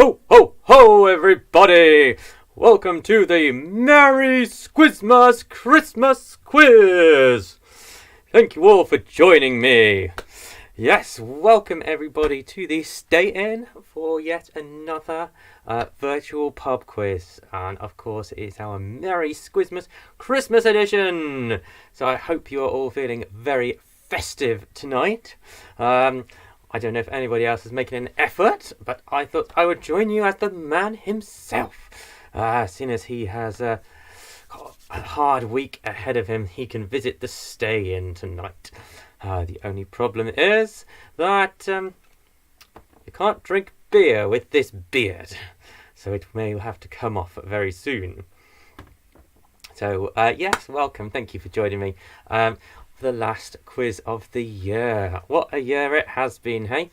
Ho, ho, ho, everybody! Welcome to the Merry Scuizzmas Christmas Quiz! Thank you all for joining me. Yes, welcome everybody to the stay-in for yet another virtual pub quiz. And of course, it's our Merry Scuizzmas Christmas edition! So I hope you are all feeling very festive tonight. I don't know if anybody else is making an effort, but I thought I would join you as the man himself. Seeing as he has a hard week ahead of him, he can visit the stay-in tonight. The only problem is that you can't drink beer with this beard, so it may have to come off very soon. So, yes, welcome. Thank you for joining me. The last quiz of the year. What a year it has been, hey?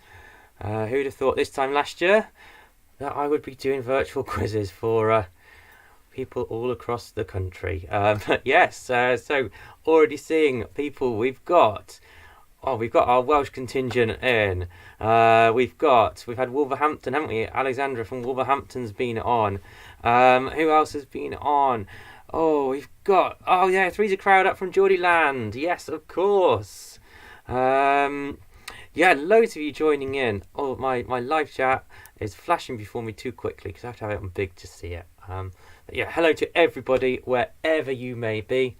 Who'd have thought this time last year that I would be doing virtual quizzes for people all across the country? Yes, so already seeing people we've got our Welsh contingent in. We've had Wolverhampton, haven't we? Alexandra from Wolverhampton's been on. Who else has been on? We've got Three's a Crowd up from Geordieland. Yes, of course. Loads of you joining in. My live chat is flashing before me too quickly because I have to have it on big to see it. Hello to everybody wherever you may be.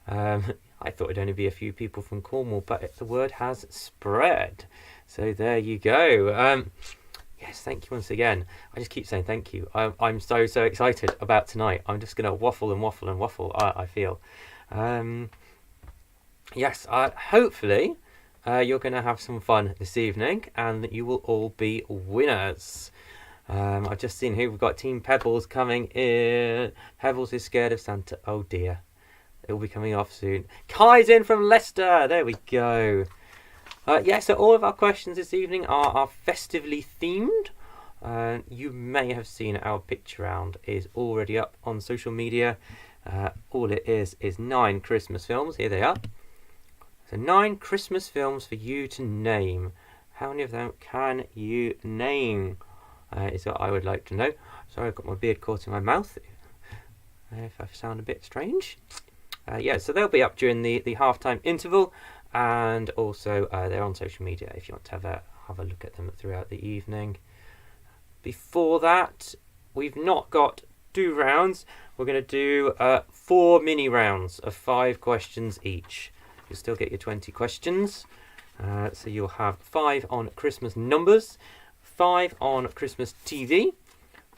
I thought it'd only be a few people from Cornwall, but the word has spread. So there you go. Yes, thank you once again. I just keep saying thank you. I'm so excited about tonight. I'm just going to waffle and waffle and waffle, I feel. Hopefully you're going to have some fun this evening and that you will all be winners. I've just seen who we've got. Team Pebbles coming in. Pebbles is scared of Santa. Oh dear. It will be coming off soon. Kai's in from Leicester. There we go. So all of our questions this evening are festively themed. You may have seen our picture round is already up on social media. All it is 9 Christmas films. Here they are. So 9 Christmas films for you to name. How many of them can you name? Is what I would like to know. Sorry, I've got my beard caught in my mouth. If I sound a bit strange. So they'll be up during the halftime interval. And also they're on social media if you want to have a look at them throughout the evening. Before that, we've not got 2 rounds. We're going to do 4 mini rounds of 5 questions each. You'll still get your 20 questions. So you'll have 5 on Christmas numbers, 5 on Christmas TV,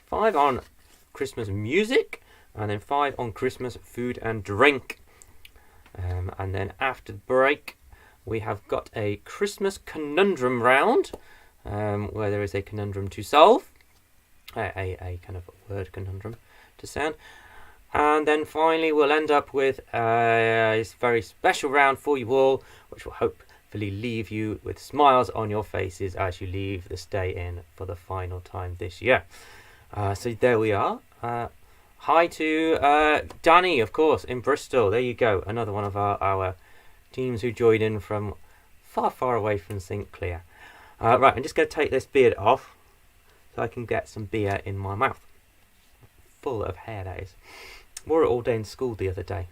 5 on Christmas music, and then 5 on Christmas food and drink. And then after the break, we have got a Christmas conundrum round, where there is a conundrum to solve, a kind of word conundrum to sound. And then finally, we'll end up with a very special round for you all, which will hopefully leave you with smiles on your faces as you leave the stay-in for the final time this year. So there we are. Hi to Danny, of course, in Bristol. There you go. Another one of our teams who joined in from far away from St. Clear. Right, I'm just going to take this beard off so I can get some beer in my mouth. Full of hair, that is. Wore it all day in school the other day.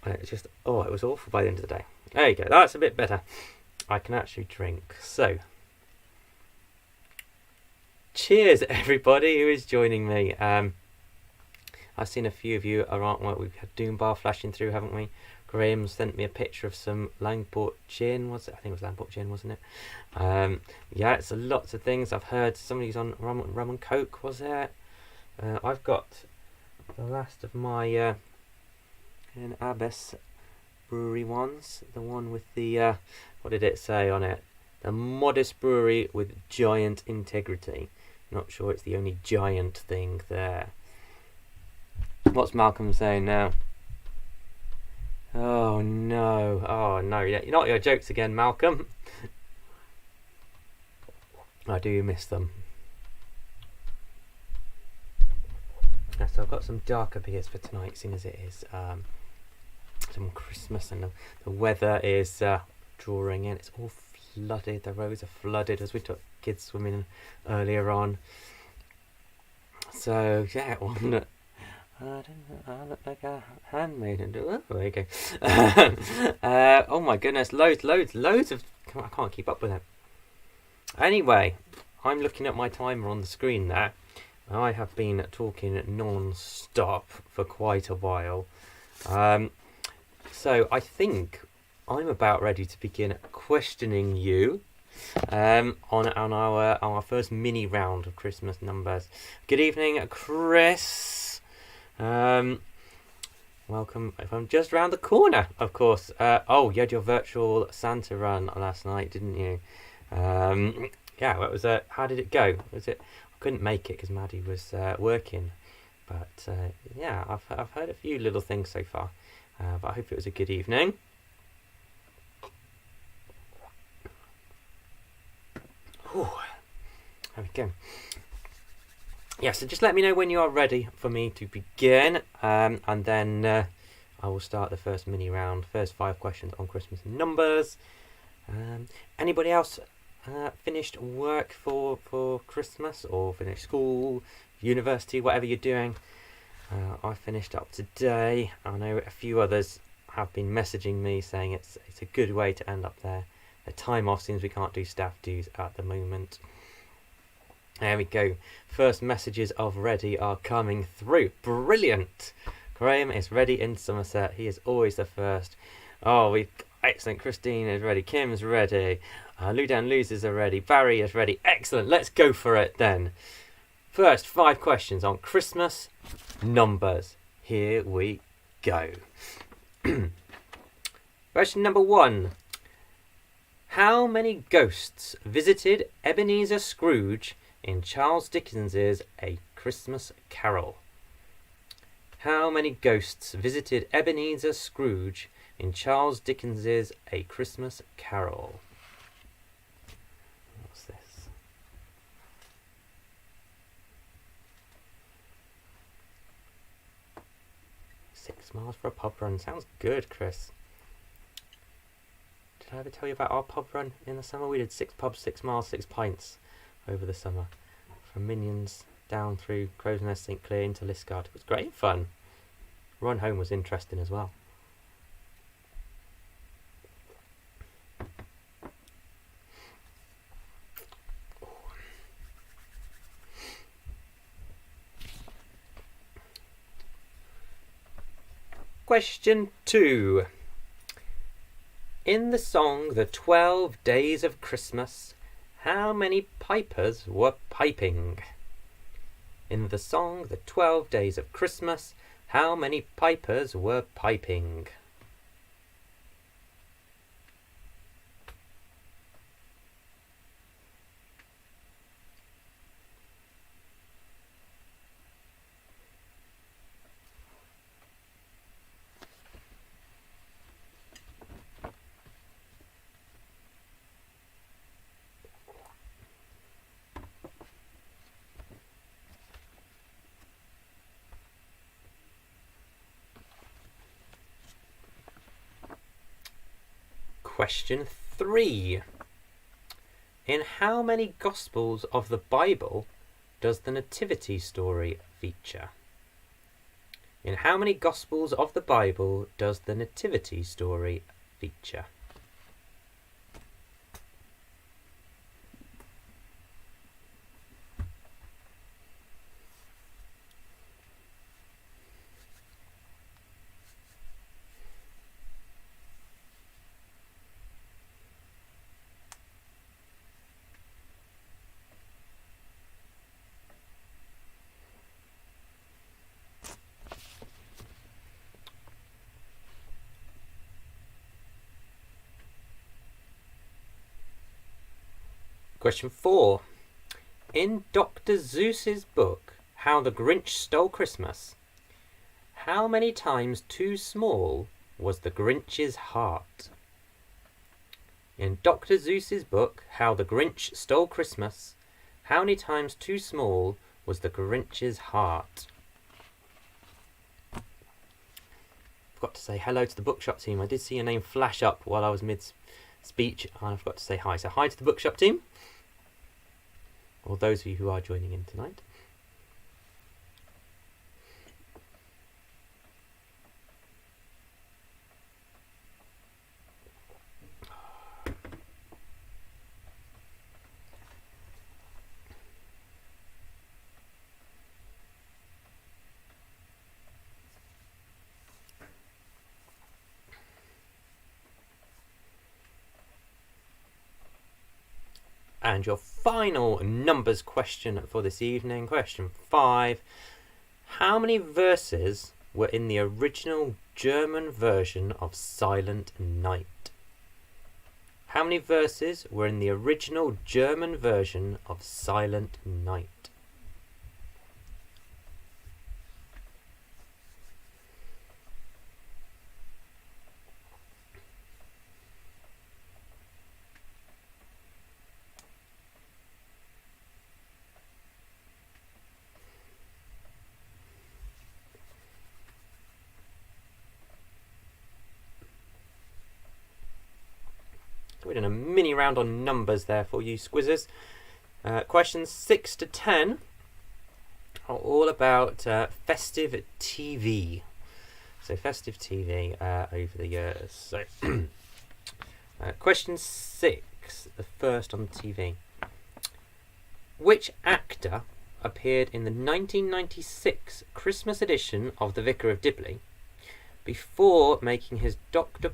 It was awful by the end of the day. There you go, that's a bit better. I can actually drink. So, cheers everybody who is joining me. I've seen a few of you around. Well, we've had Doombar flashing through, haven't we? Graham sent me a picture of some Langport gin, was it? I think it was Langport gin, wasn't it? It's lots of things. I've heard somebody's on rum and coke, was there? I've got the last of my in Abbess brewery ones. The one with the, what did it say on it? The modest brewery with giant integrity. Not sure it's the only giant thing there. What's Malcolm saying now? Oh no, not your jokes again, Malcolm. I do miss them. So I've got some darker beers for tonight, seeing as it is some Christmas and the weather is drawing in. It's all flooded. The roads are flooded as we took kids swimming earlier on. So yeah, one. I don't know. I look like a handmaiden. Oh, there you go. Oh my goodness, loads of. I can't keep up with it. Anyway, I'm looking at my timer on the screen there. I have been talking non-stop for quite a while. So I think I'm about ready to begin questioning you on our first mini round of Christmas numbers. Good evening, Chris. Welcome. If I'm just round the corner, of course. Oh, you had your virtual Santa run last night, didn't you? Yeah, what was it? How did it go? Was it? I couldn't make it because Maddie was working, but yeah, I've heard a few little things so far. But I hope it was a good evening. Ooh, there we go. Yeah, so just let me know when you are ready for me to begin, and then I will start the first mini round. First 5 questions on Christmas numbers. Anybody else finished work for Christmas, or finished school, university, whatever you're doing? I finished up today. I know a few others have been messaging me saying it's a good way to end up their time off, since we can't do staff dues at the moment. There we go. First messages of ready are coming through. Brilliant. Graham is ready in Somerset. He is always the first. Oh, excellent. Christine is ready. Kim's ready. Ludan Losers are ready. Barry is ready. Excellent. Let's go for it then. First 5 questions on Christmas numbers. Here we go. Question number 1. How many ghosts visited Ebenezer Scrooge in Charles Dickens's A Christmas Carol? How many ghosts visited Ebenezer Scrooge in Charles Dickens's A Christmas Carol? What's this? 6 miles for a pub run. Sounds good, Chris. Did I ever tell you about our pub run in the summer? We did 6 pubs, 6 miles, 6 pints over the summer. From Minions down through Crow's Nest, St Clear into Liscard. It was great fun. Run home was interesting as well. Question 2. In the song The 12 Days of Christmas, how many pipers were piping? In the song The 12 Days of Christmas, how many pipers were piping? Question 3. In how many Gospels of the Bible does the Nativity story feature? In how many Gospels of the Bible does the Nativity story feature? Question 4. In Dr. Seuss's book, How the Grinch Stole Christmas, how many times too small was the Grinch's heart? In Dr. Seuss's book, How the Grinch Stole Christmas, how many times too small was the Grinch's heart? Forgot to say hello to the bookshop team. I did see your name flash up while I was mid speech, I forgot to say hi. So hi to the bookshop team, or those of you who are joining in tonight. And your final numbers question for this evening, question 5. How many verses were in the original German version of Silent Night? How many verses were in the original German version of Silent Night? We're doing a mini round on numbers there for you, Scuizzes. Questions 6 to 10 are all about festive TV. So festive TV over the years. So question 6, the first on TV. Which actor appeared in the 1996 Christmas edition of The Vicar of Dibley before making his Doctor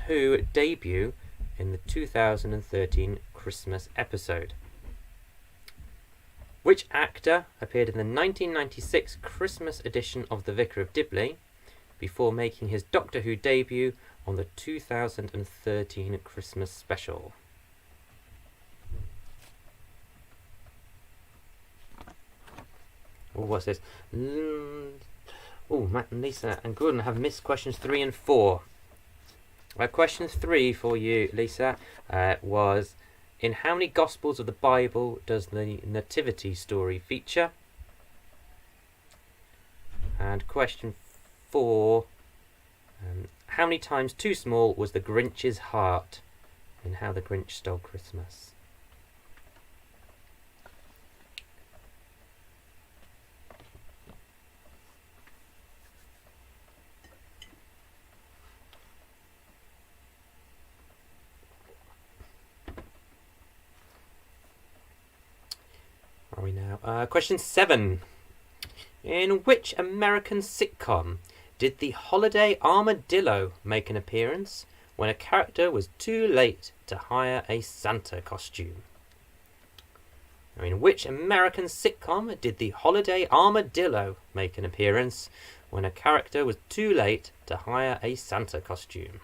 Who debut in the 2013 Christmas episode? Which actor appeared in the 1996 Christmas edition of The Vicar of Dibley before making his Doctor Who debut on the 2013 Christmas special? Oh, what's this? Oh, Matt and Lisa and Gordon have missed questions 3 and 4. Question 3 for you, Lisa, was: in how many Gospels of the Bible does the Nativity story feature? And question 4, how many times too small was the Grinch's heart in How the Grinch Stole Christmas? Are we now? Question 7. In which American sitcom did the holiday armadillo make an appearance when a character was too late to hire a Santa costume? In which American sitcom did the holiday armadillo make an appearance when a character was too late to hire a Santa costume?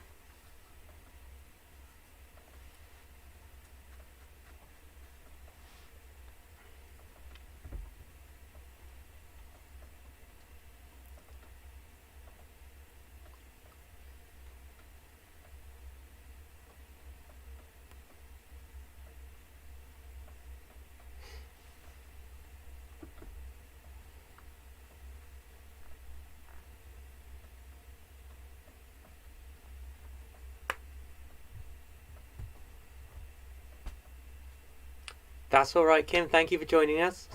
That's alright, Kim. Thank you for joining us.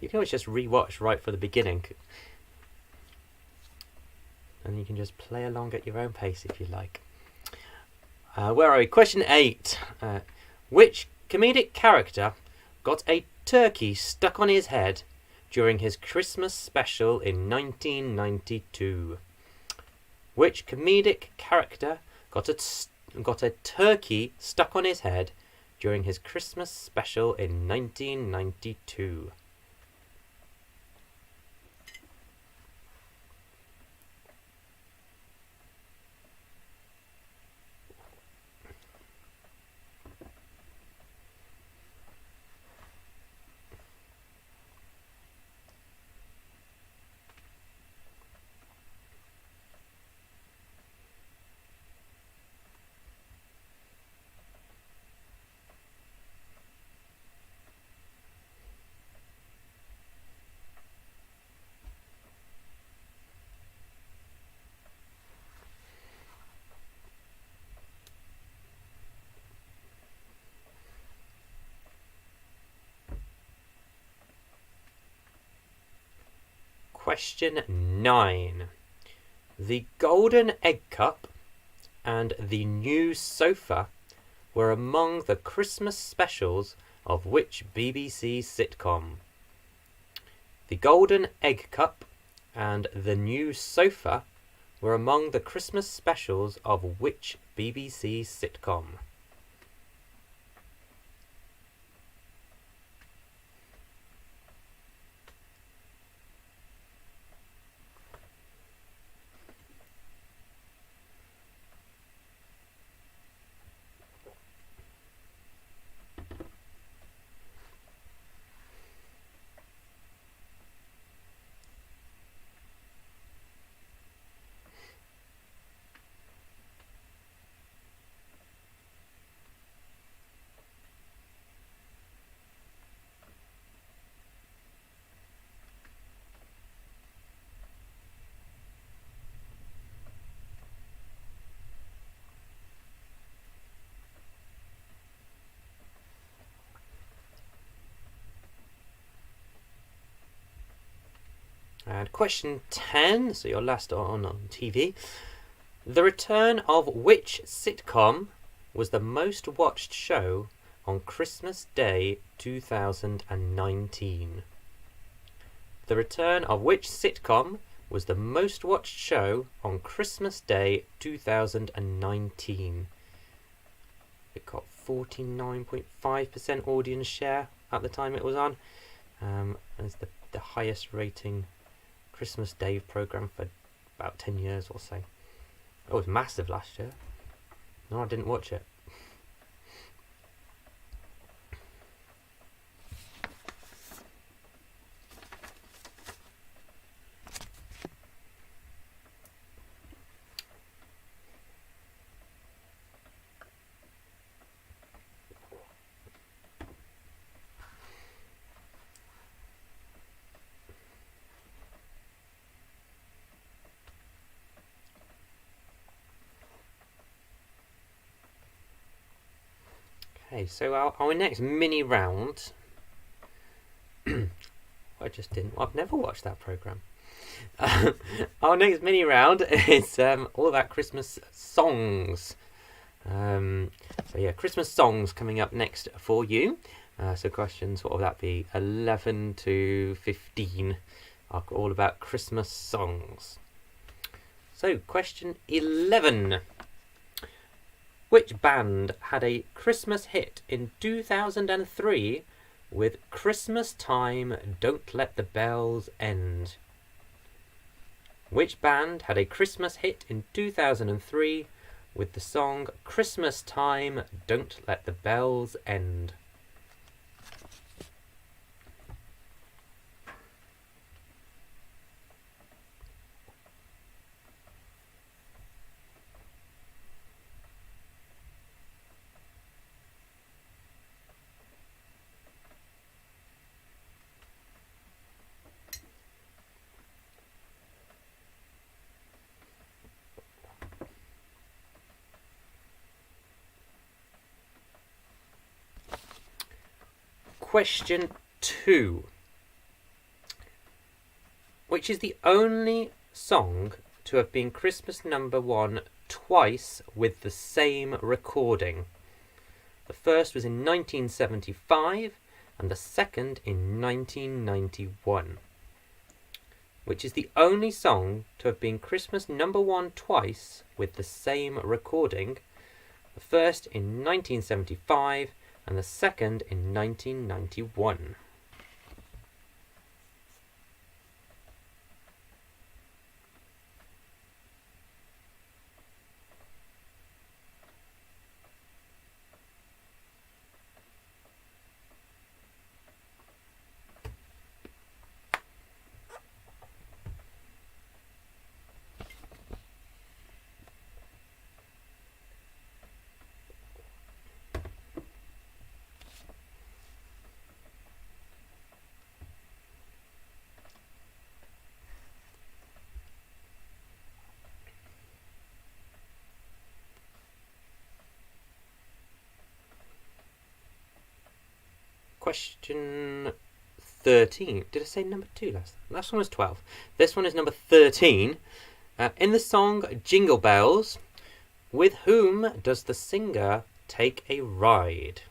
You can always just rewatch right from the beginning. And you can just play along at your own pace if you like. Where are we? Question 8. Which comedic character got a turkey stuck on his head during his Christmas special in 1992? Which comedic character got a turkey stuck on his head during his Christmas special in 1992? Question 9. The Golden Egg Cup and the New Sofa were among the Christmas specials of which BBC sitcom? The Golden Egg Cup and the New Sofa were among the Christmas specials of which BBC sitcom? And question 10, so your last on TV. The return of which sitcom was the most watched show on Christmas Day 2019? The return of which sitcom was the most watched show on Christmas Day 2019? It got 49.5% audience share at the time it was on. It's the highest rating Christmas Day programme for about 10 years or so. It was massive last year. No, I didn't watch it. Okay, so our next mini round. I've newer watched that programme. Our next mini round is all about Christmas songs. So yeah, Christmas songs coming up next for you. So questions, what will that be? 11 to 15 are all about Christmas songs. So question 11. Which band had a Christmas hit in 2003 with Christmas Time, Don't Let the Bells End? Which band had a Christmas hit in 2003 with the song Christmas Time, Don't Let the Bells End? Question 2. Which is the only song to have been Christmas #1 twice with the same recording? The first was in 1975 and the second in 1991. Which is the only song to have been Christmas #1 twice with the same recording? The first in 1975 and the second in 1991. Question 13. Did I say number 2 last one was 12. This one is number 13. In the song Jingle Bells, with whom does the singer take a ride?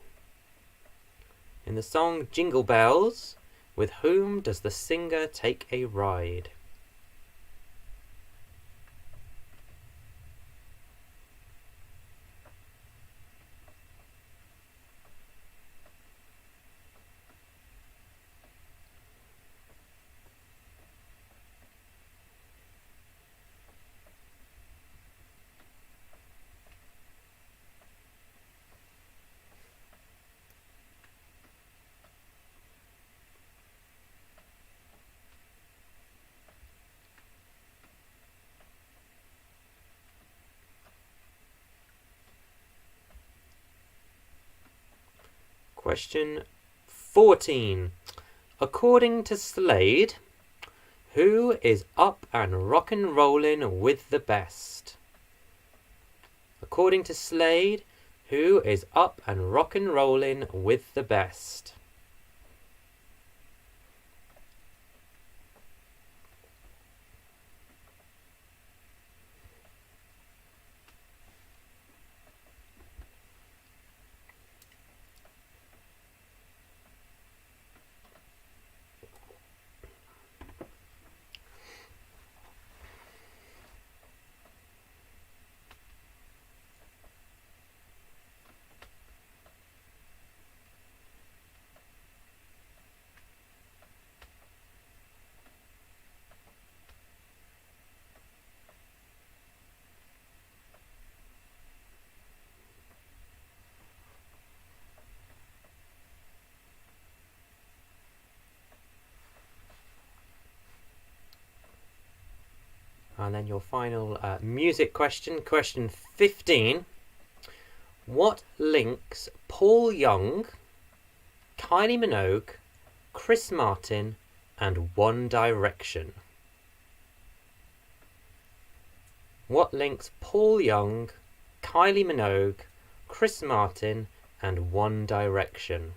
In the song Jingle Bells, with whom does the singer take a ride? Question 14. According to Slade, who is up and rockin' rollin' with the best? According to Slade, who is up and rockin' rollin' with the best? And then your final music question, question 15. What links Paul Young, Kylie Minogue, Chris Martin, and One Direction? What links Paul Young, Kylie Minogue, Chris Martin, and One Direction?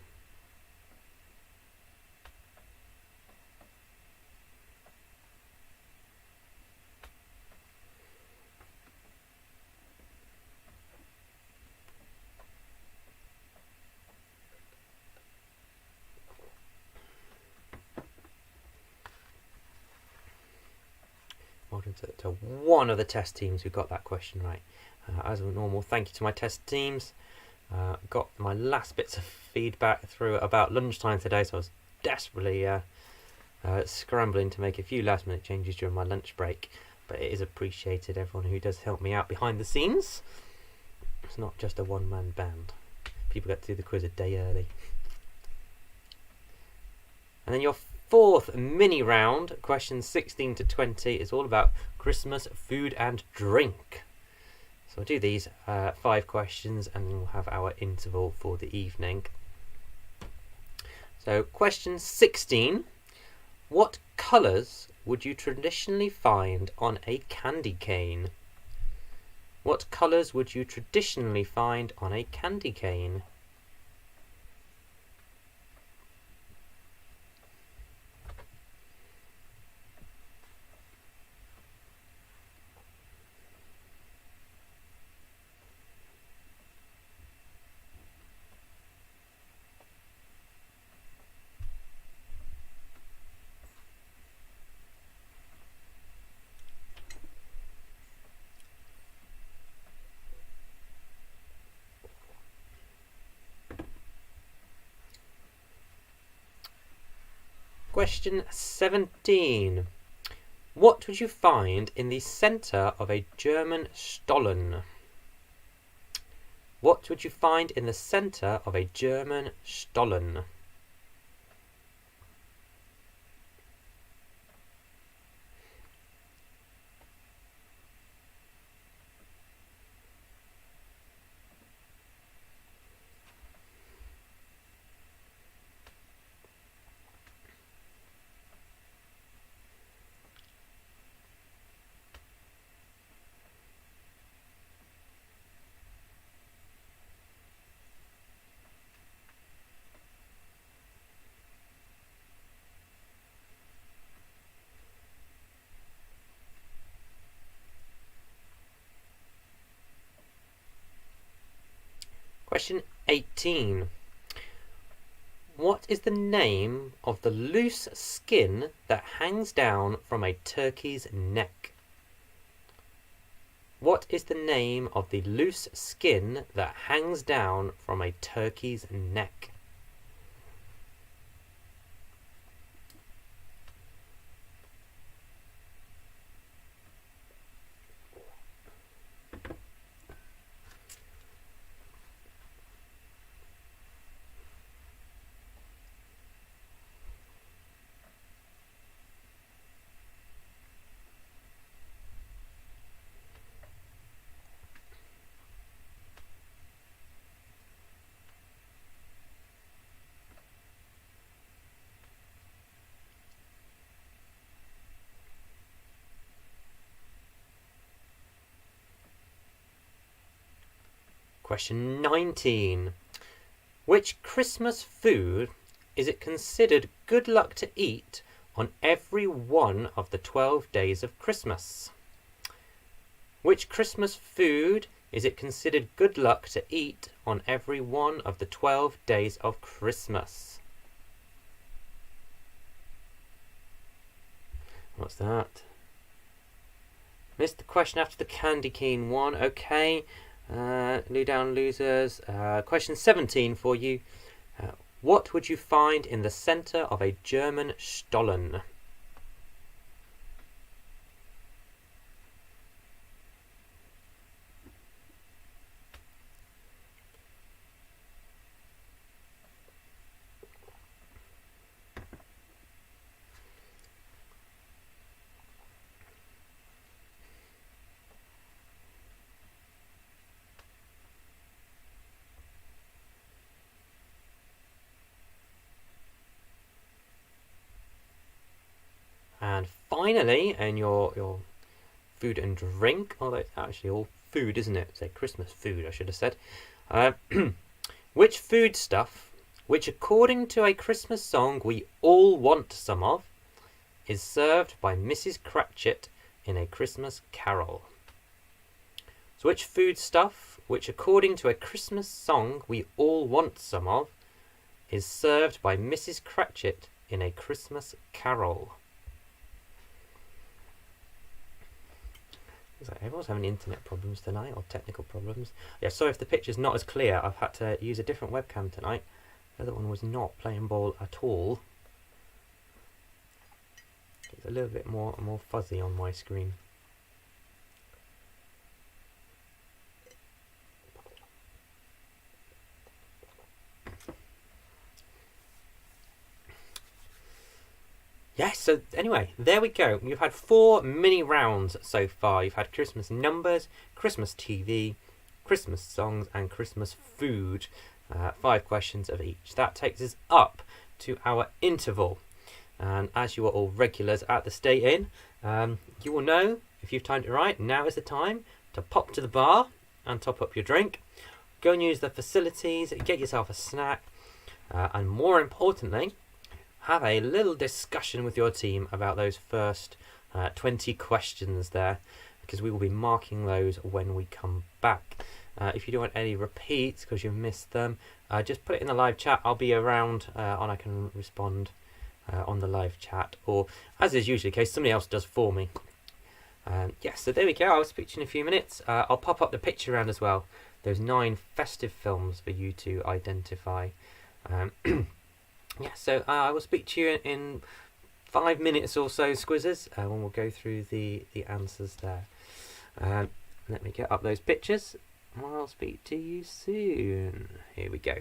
Well done to one of the test teams who got that question right. As normal, thank you to my test teams. Got my last bits of feedback through about lunchtime today, so I was desperately scrambling to make a few last minute changes during my lunch break. But it is appreciated, everyone who does help me out behind the scenes. It's not just a one-man band. People get to do the quiz a day early. And then your fourth mini round, questions 16 to 20, is all about Christmas food and drink. So I'll do these 5 questions and then we'll have our interval for the evening. So question 16. What colours would you traditionally find on a candy cane? What colours would you traditionally find on a candy cane? Question 17. What would you find in the centre of a German Stollen? What would you find in the centre of a German Stollen? Question 18. What is the name of the loose skin that hangs down from a turkey's neck? What is the name of the loose skin that hangs down from a turkey's neck? Question 19. Which Christmas food is it considered good luck to eat on every one of the 12 days of Christmas? Which Christmas food is it considered good luck to eat on every one of the 12 days of Christmas? What's that? Missed the question after the candy cane one. Okay. Lou down losers. Question 17 for you. What would you find in the centre of a German Stollen? And finally, in your food and drink, although it's actually all food, isn't it? It's a Christmas food, I should have said. Which foodstuff, which according to a Christmas song we all want some of, is served by Mrs. Cratchit in A Christmas Carol? So which foodstuff, which according to a Christmas song we all want some of, is served by Mrs. Cratchit in A Christmas Carol? Everyone's having internet problems tonight, or technical problems. Yeah, sorry if the picture's not as clear. I've had to use a different webcam tonight. The other one was not playing ball at all. It's a little bit more fuzzy on my screen. Yes, so anyway, there we go. You've had 4 mini rounds so far. You've had Christmas numbers, Christmas TV, Christmas songs, and Christmas food. 5 questions of each. That takes us up to our interval. And as you are all regulars at the Stay In, you will know, if you've timed it right, now is the time to pop to the bar and top up your drink. Go and use the facilities, get yourself a snack, and more importantly, have a little discussion with your team about those first 20 questions there, because we will be marking those when we come back. If you don't want any repeats because you've missed them, just put it in the live chat. I'll be around and I can respond on the live chat, or as is usually the case, somebody else does for me. So there we go. I'll speak to you in a few minutes. I'll pop up the picture around as well. There's 9 festive films for you to identify. So I will speak to you in 5 minutes or so, Scuizzes, when we'll go through the answers there. Let me get up those pictures. I'll speak to you soon. Here we go.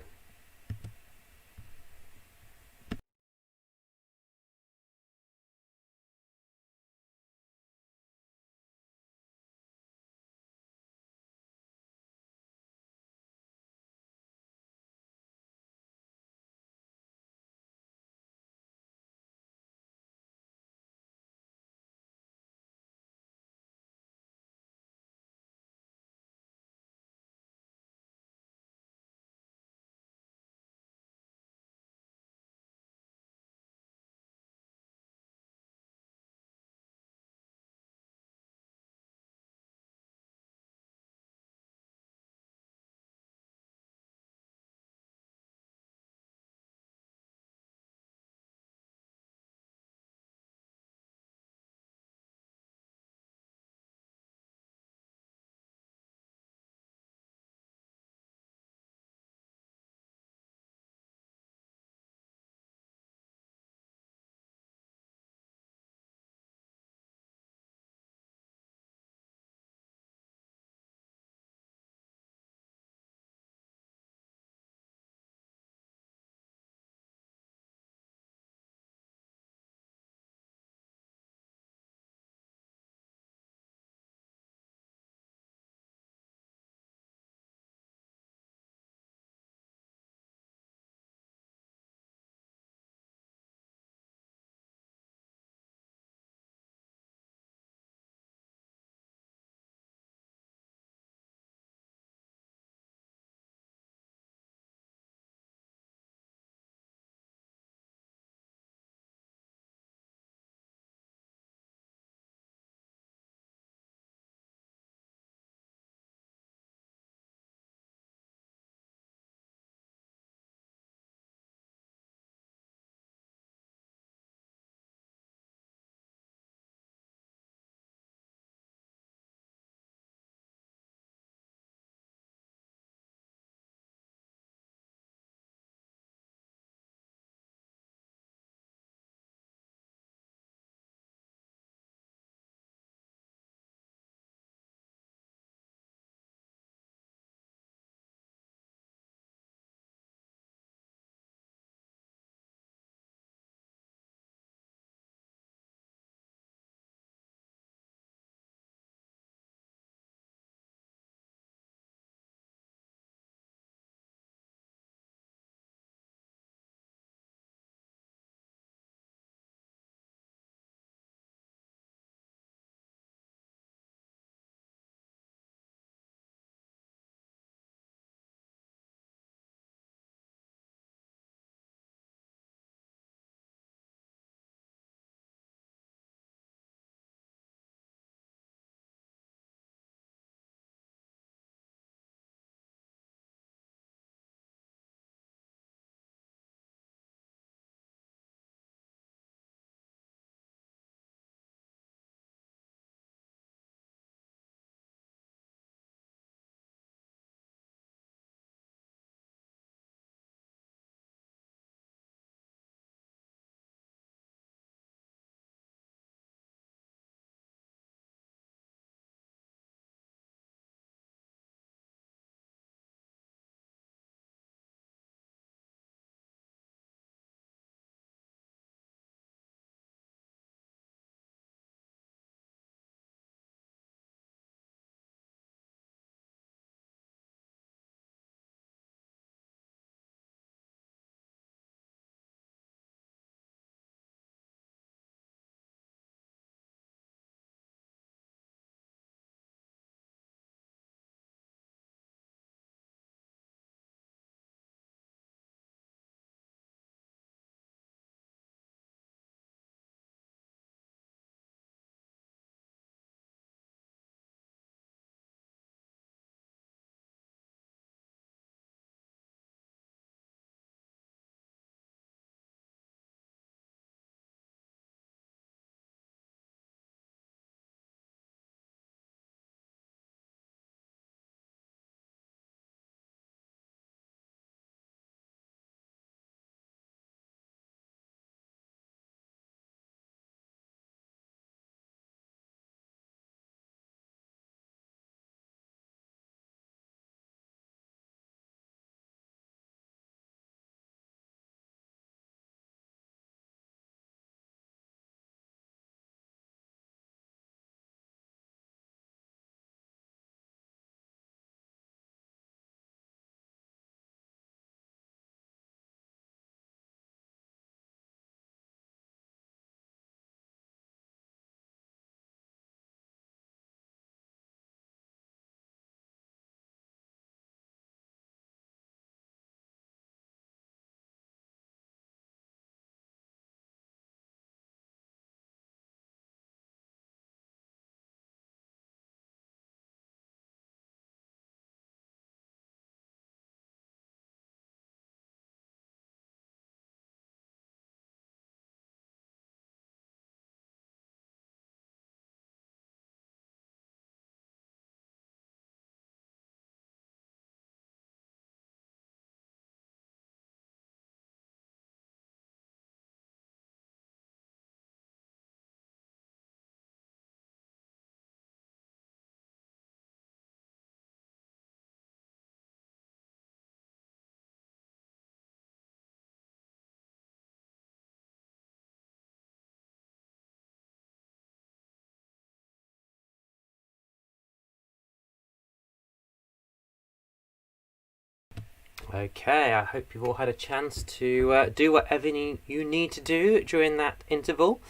Okay, I hope you've all had a chance to do whatever you need to do during that interval.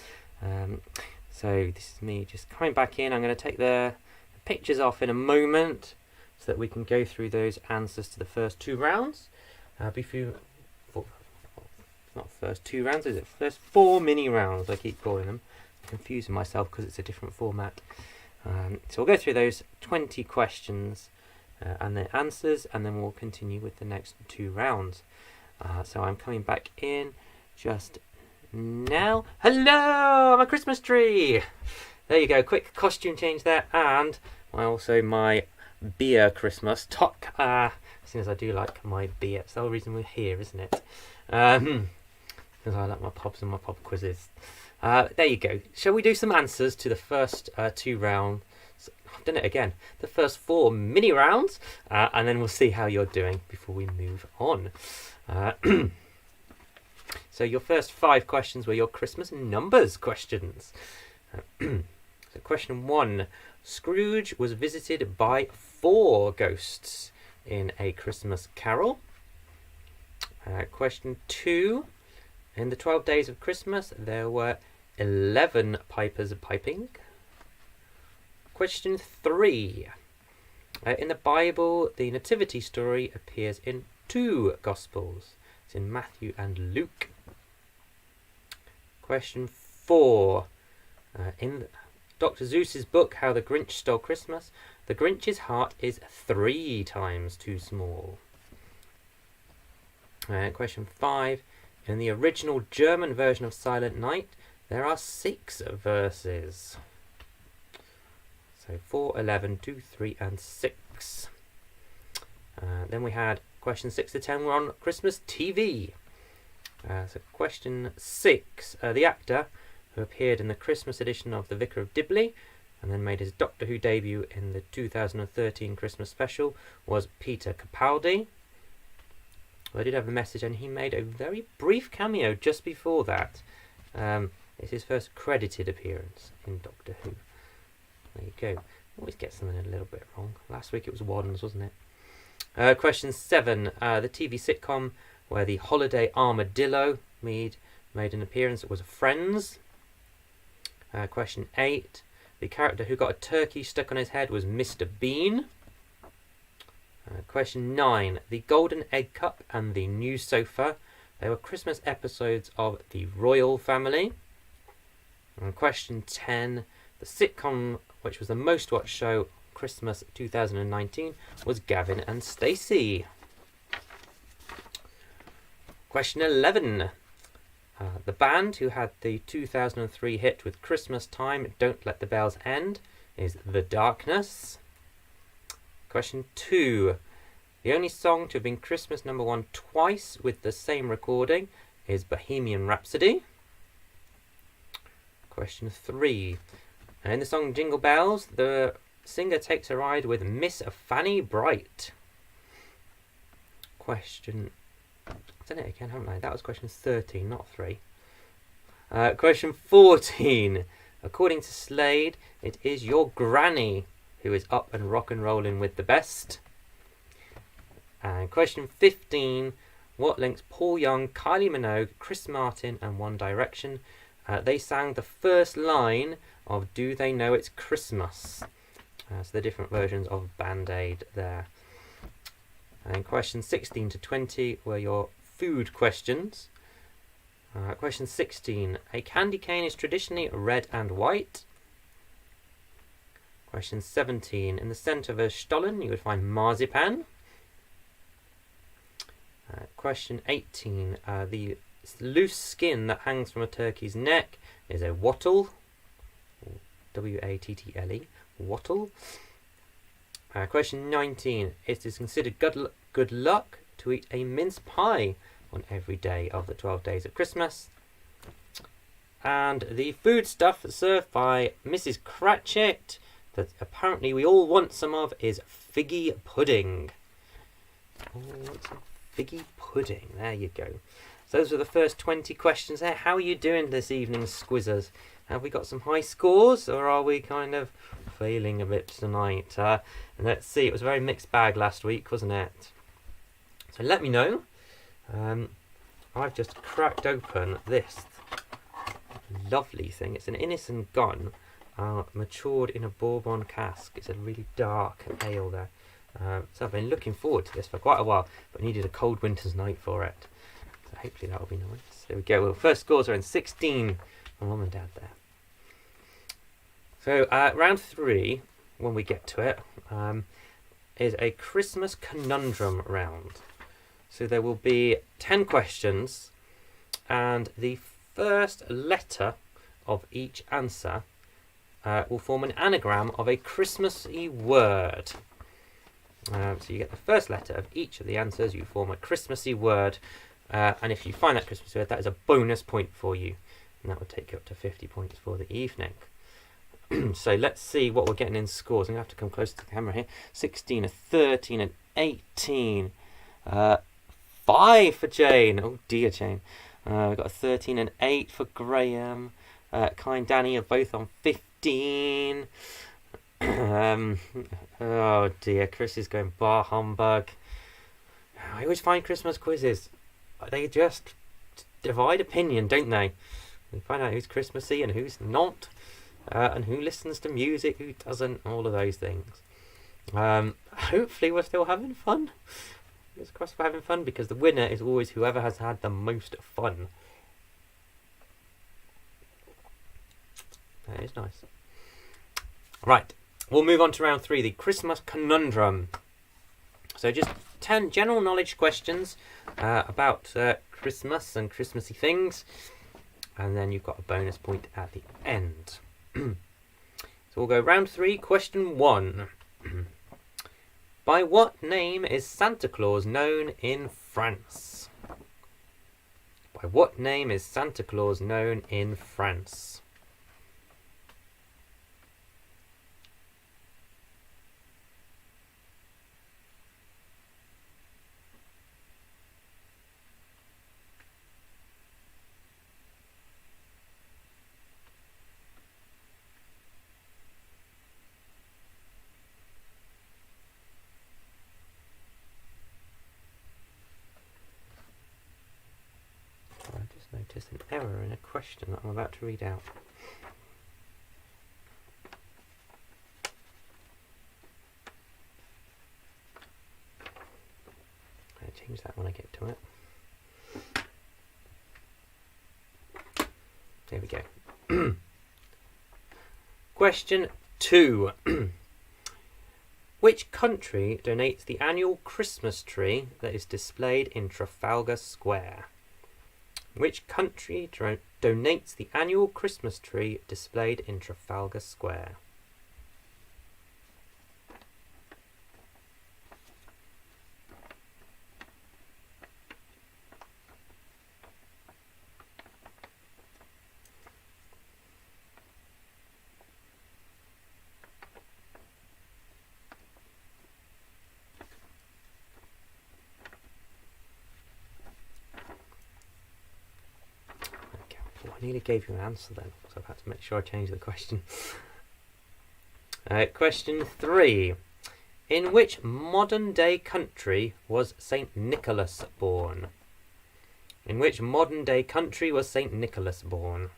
So this is me just coming back in. I'm going to take the pictures off in a moment so that we can go through those answers to the first 2 rounds. Not first 2 rounds, is it? First 4 mini rounds, I keep calling them. I'm confusing myself because it's a different format. So we'll go through those 20 questions and their answers, and then we'll continue with the next 2 rounds. So I'm coming back in just now. Hello, I'm a Christmas tree. There you go, quick costume change there, and also my beer Christmas talk. As soon as I do like my beer, it's the whole reason we're here, isn't it? Because I like my pubs and my pub quizzes. There you go. Shall we do some answers to the first 2 rounds? I've done it again. The first 4 mini rounds, and then we'll see how you're doing before we move on. So your first 5 questions were your Christmas numbers questions. So question 1. Scrooge was visited by 4 ghosts in A Christmas Carol. Question 2. In the 12 days of Christmas, there were 11 pipers piping. Question 3. In the Bible, the nativity story appears in 2 Gospels. It's in Matthew and Luke. Question 4. In Dr. Seuss's book, How the Grinch Stole Christmas, the Grinch's heart is 3 times too small. Question 5. In the original German version of Silent Night, there are 6 verses. So 4, 11, 2, 3, and 6. Then we had question 6 to 10 were on Christmas TV. So question 6. The actor who appeared in the Christmas edition of The Vicar of Dibley and then made his Doctor Who debut in the 2013 Christmas special was Peter Capaldi. Well, I did have a message, and he made a very brief cameo just before that. It's his first credited appearance in Doctor Who. There you go. Always get something a little bit wrong. Last week it was Waddens, wasn't it? Question 7. The TV sitcom where the holiday armadillo made an appearance was Friends. Question 8. The character who got a turkey stuck on his head was Mr. Bean. Question 9. The Golden Egg Cup and the New Sofa. They were Christmas episodes of The Royal Family. And question 10. The sitcom which was the most watched show Christmas 2019 was Gavin and Stacey. Question 11. The band who had the 2003 hit with Christmas Time, Don't Let the Bells End, is The Darkness. Question 2. The only song to have been Christmas #1 twice with the same recording is Bohemian Rhapsody. Question 3. In the song Jingle Bells, the singer takes a ride with Miss Fanny Bright. Question... I've done it again, haven't I? That was question 13, not 3. Question 14. According to Slade, it is your granny who is up and rock and rolling with the best. And question 15. What links Paul Young, Kylie Minogue, Chris Martin and One Direction? They sang the first line of Do They Know It's Christmas? So the different versions of Band-Aid there. And questions 16 to 20 were your food questions. Question 16. A candy cane is traditionally red and white. Question 17. In the centre of a stollen you would find marzipan. Question 18. The loose skin that hangs from a turkey's neck is a wattle. W-A-T-T-L-E. Wattle. Question 19. It is considered good luck to eat a mince pie on every day of the 12 days of Christmas. And the food stuff served by Mrs. Cratchit that apparently we all want some of is figgy pudding. Oh, what's a figgy pudding? There you go. So those were the first 20 questions there. How are you doing this evening, Scuizzers? Have we got some high scores, or are we kind of failing a bit tonight? And let's see, it was a very mixed bag last week, wasn't it? So let me know. I've just cracked open this lovely thing. It's an innocent gun, matured in a bourbon cask. It's a really dark ale there. So I've been looking forward to this for quite a while, but needed a cold winter's night for it. So hopefully that'll be nice. There we go. Well, first scores are in 16 for Mum and Dad there. So round 3, when we get to it, is a Christmas conundrum round. So there will be 10 questions, and the first letter of each answer will form an anagram of a Christmassy word. So you get the first letter of each of the answers, you form a Christmassy word, and if you find that Christmassy word, that is a bonus point for you, and that will take you up to 50 points for the evening. So let's see what we're getting in scores. I'm going to have to come close to the camera here. 16, a 13, an 18, 5 for Jane. Oh dear, Jane. We've got a 13 and 8 for Graham. Kai and Danny are both on 15. Oh dear, Chris is going bar humbug. I always find Christmas quizzes, they just divide opinion, don't they? We find out who's Christmassy and who's not, and who listens to music, who doesn't, all of those things. Hopefully we're still having fun. Fingers crossed we're having fun, because the winner is always whoever has had the most fun. That is nice. Right, we'll move on to round 3, the Christmas conundrum. So just 10 general knowledge questions about Christmas and Christmassy things, and then you've got a bonus point at the end. So we'll go round 3, question 1. By what name is Santa Claus known in France? By what name is Santa Claus known in France? Notice an error in a question that I'm about to read out. I'll change that when I get to it. There we go. Question 2. Which country donates the annual Christmas tree that is displayed in Trafalgar Square? Which country donates the annual Christmas tree displayed in Trafalgar Square? I nearly gave you an answer then, so I've had to make sure I change the question. Question 3. In which modern-day country was St. Nicholas born? In which modern-day country was St. Nicholas born?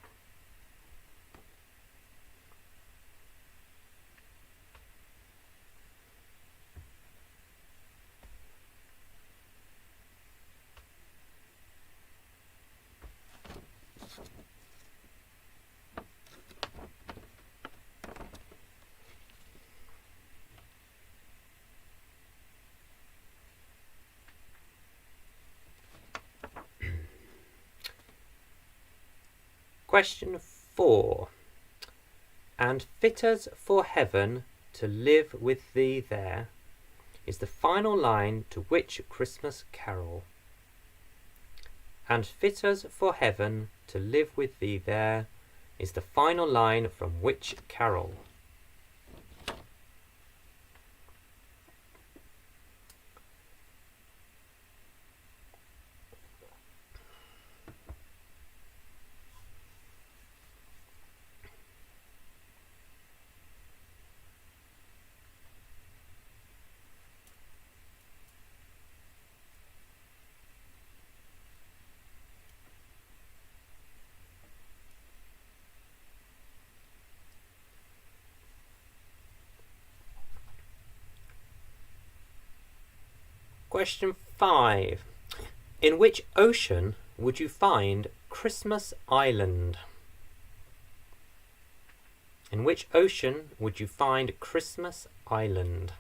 Question 4. And fit us for heaven to live with thee there is the final line to which Christmas carol? And fit us for heaven to live with thee there is the final line from which carol? Question 5. In which ocean would you find Christmas Island? In which ocean would you find Christmas Island?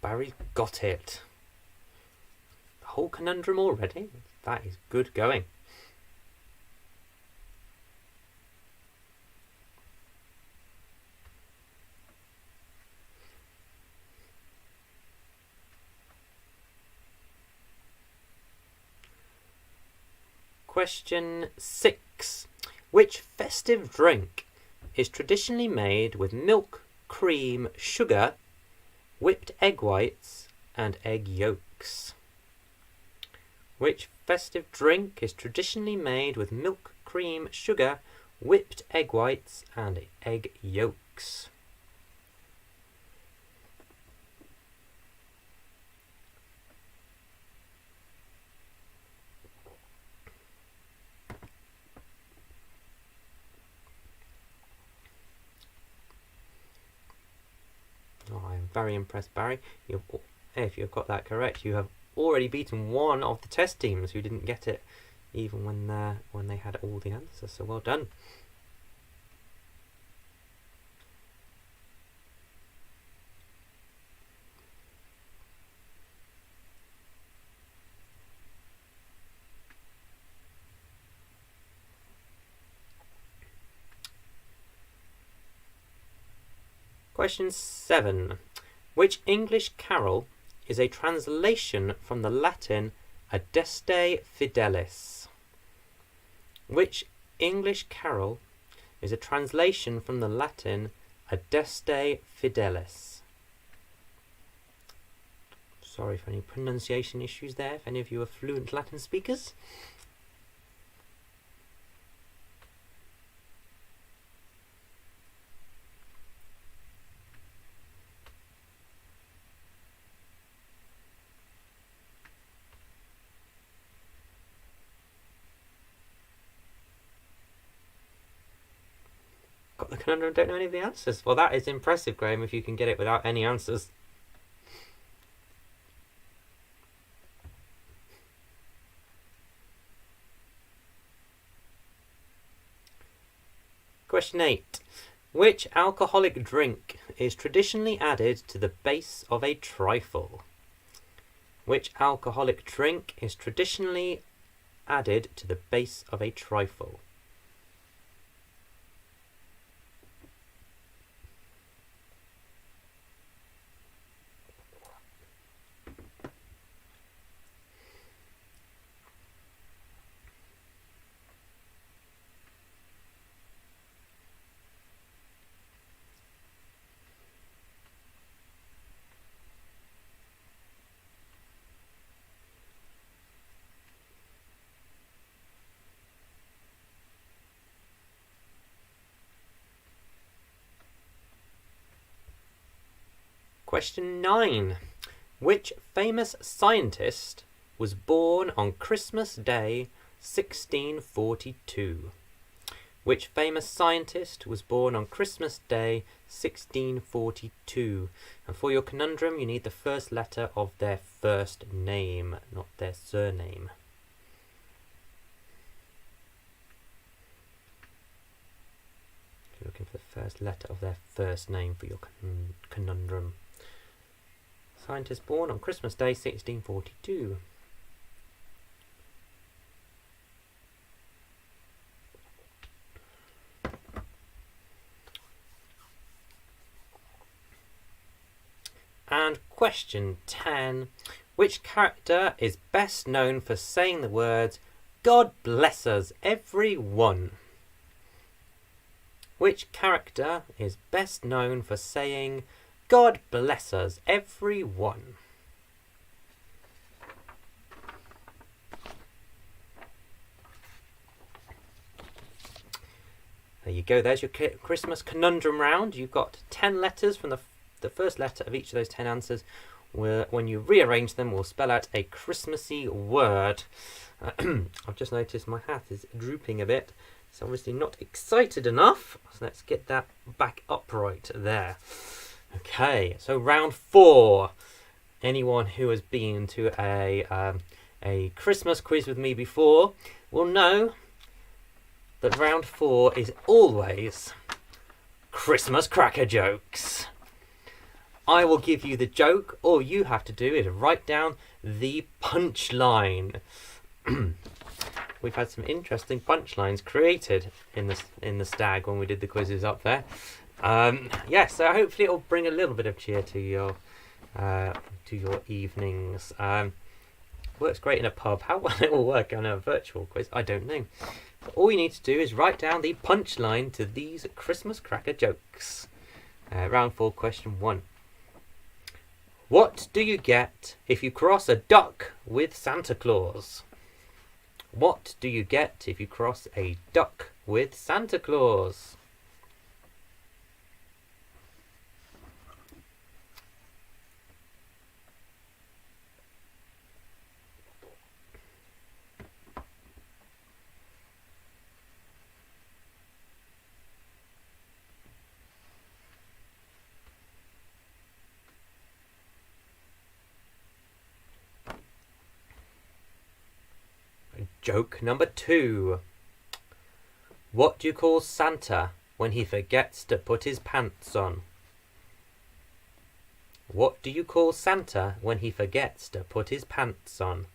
Barry got it. The whole conundrum already? That is good going. Question 6. Which festive drink is traditionally made with milk, cream, sugar, whipped egg whites and egg yolks? Which festive drink is traditionally made with milk, cream, sugar, whipped egg whites and egg yolks? I'm very impressed, Barry. If you've got that correct, you have already beaten one of the test teams who didn't get it, even when they had all the answers. So well done. Question 7. Which English carol is a translation from the Latin Adeste Fidelis? Which English carol is a translation from the Latin Adeste Fidelis? Sorry for any pronunciation issues there, if any of you are fluent Latin speakers. Got the conundrum, don't know any of the answers. Well, that is impressive, Graham, if you can get it without any answers. Question 8. Which alcoholic drink is traditionally added to the base of a trifle? Which alcoholic drink is traditionally added to the base of a trifle? Question 9. Which famous scientist was born on Christmas Day 1642? Which famous scientist was born on Christmas Day 1642? And for your conundrum, you need the first letter of their first name, not their surname. You're looking for the first letter of their first name for your conundrum. Scientist born on Christmas Day 1642. And question 10. Which character is best known for saying the words, "God bless us, everyone"? Which character is best known for saying, "God bless us, everyone"? There you go. There's your Christmas conundrum round. You've got 10 letters from the first letter of each of those 10 answers. When you rearrange them, will spell out a Christmassy word. I've just noticed my hat is drooping a bit. It's obviously not excited enough. So let's get that back upright there. Okay, so round 4. Anyone who has been to a Christmas quiz with me before will know that round 4 is always Christmas cracker jokes. I will give you the joke. All you have to do is write down the punchline. We've had some interesting punchlines created in the stag when we did the quizzes up there. So hopefully it'll bring a little bit of cheer to your evenings. Works great in a pub. How well it will work on a virtual quiz, I don't know. But all you need to do is write down the punchline to these Christmas cracker jokes. Round 4, question 1. What do you get if you cross a duck with Santa Claus? What do you get if you cross a duck with Santa Claus? Joke number 2. What do you call Santa when he forgets to put his pants on? What do you call Santa when he forgets to put his pants on?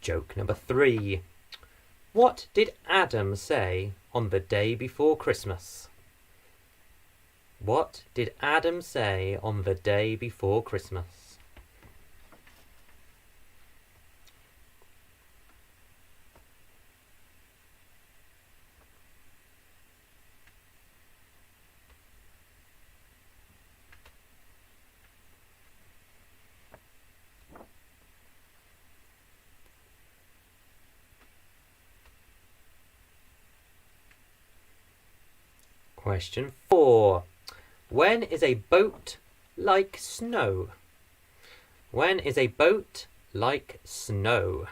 Joke number 3. What did Adam say on the day before Christmas? What did Adam say on the day before Christmas? Question 4. When is a boat like snow? When is a boat like snow?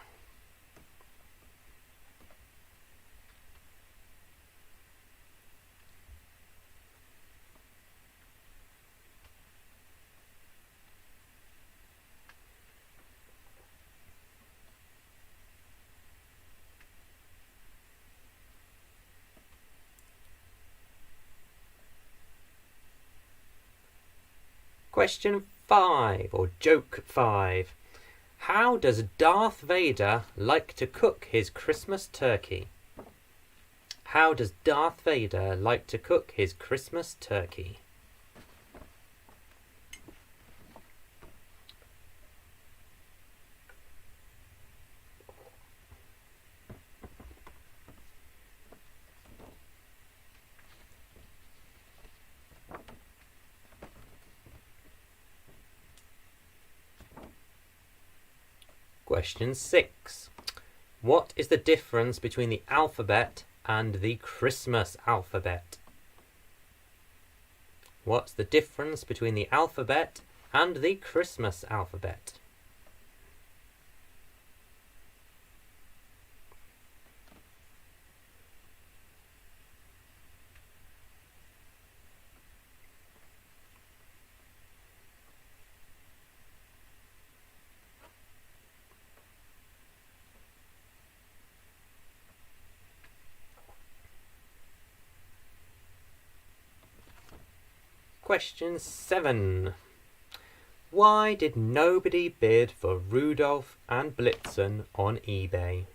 Question 5, or joke 5. How does Darth Vader like to cook his Christmas turkey? How does Darth Vader like to cook his Christmas turkey? Question 6. What is the difference between the alphabet and the Christmas alphabet? What's the difference between the alphabet and the Christmas alphabet? Question 7. Why did nobody bid for Rudolph and Blitzen on eBay?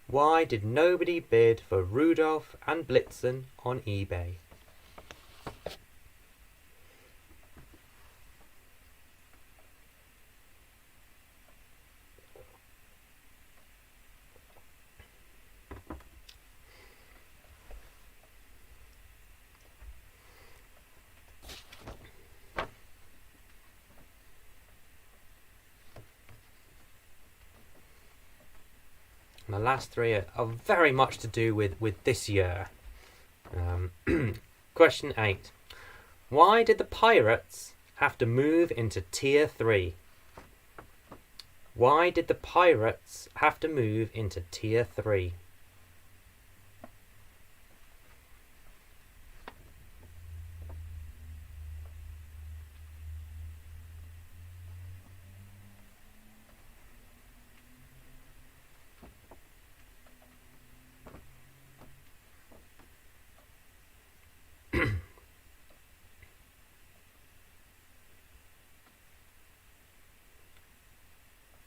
Why did nobody bid for Rudolph and Blitzen on eBay? And the last three are very much to do with this year. Question 8. Why did the pirates have to move into Tier 3? Why did the pirates have to move into Tier 3?